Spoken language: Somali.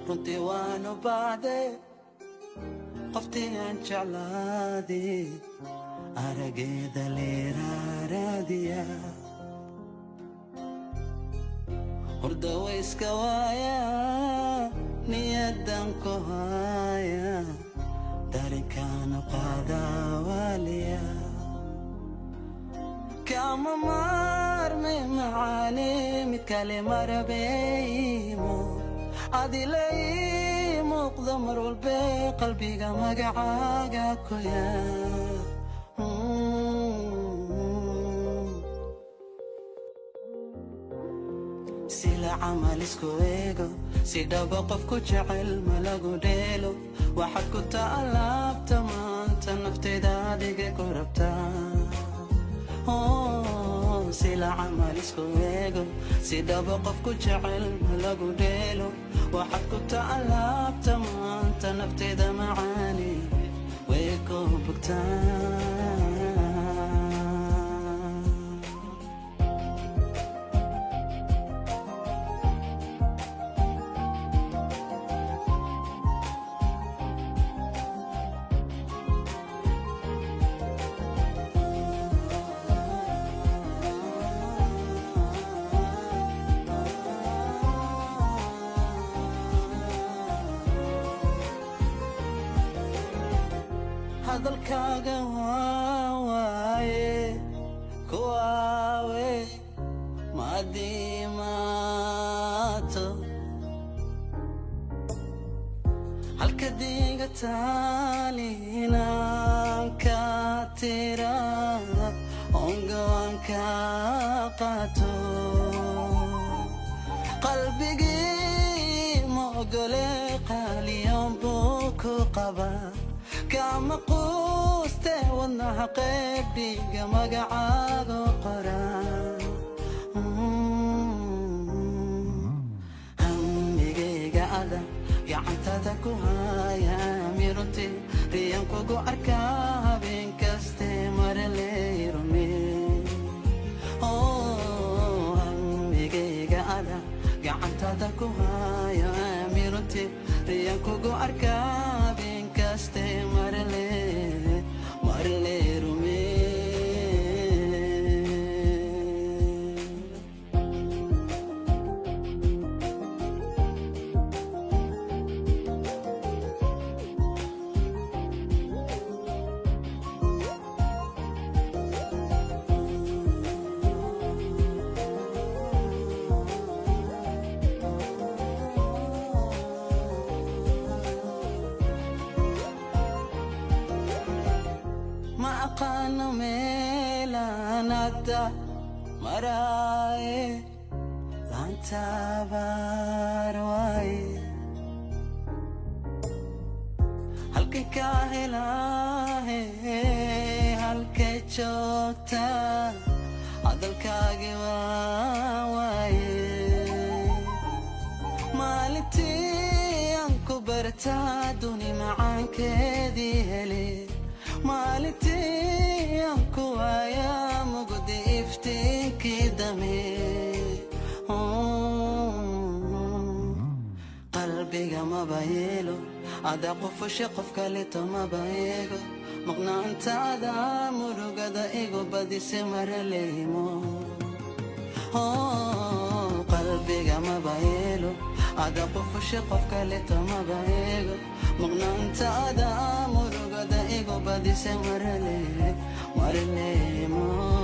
runtii waanu baahday qoftii aan jeclaaday arageeda leeraaraadiya hurda way iska waaya niyadan ku haya dareenkaanu qaadaa waaliya kama maarme macaani mid kale marabeeymo adilay muuqda mar walbe qalbiga magacaaga ku yaa sila camal isku eego si dhaba qofku jecel ma lagu dheelo waxaad ku taalaabta maanta nafteeda adiga ku rabtaa sila camal isku eego si dhaba qofku jecel ma lagu dheelo waxaad ku taalaabta maanta nafteeda macaani way ku bogtaa hadalkaaga waaye kuwaawe maadiimaato halka diga taalinaan ka tira ongaan ka qaato qalbigii ma ogole qaaliyan buu ku qabaa كما قوست ونها قلبي كما قعاد قران همي قاعدة قعدتك وهاي أميرتي ريانكو أركاب كاستمر لي رمي همي قاعدة قعدتك وهاي أميرتي ريانكو أركاب kaste marle rume أقانو ميلاناتا مراي لانتا بارواي هلكي كاهلاهي هلكي جوكتا عدلكاقي واواي مالتي أنكو برتا دوني معان كدي هلي مالتي أنكو يا مقدي افتيكي دمي قلبي ما بايلو عدا قفش قف كاليتو ما بايلو مقنا انت عدا مرقا دا ايقو بدي سمر ليمو قلبي ما بايلو عدا قفش قف كاليتو ما بايلو مقنا انت عدا مرقا دا ايقو بدي سمر ليمو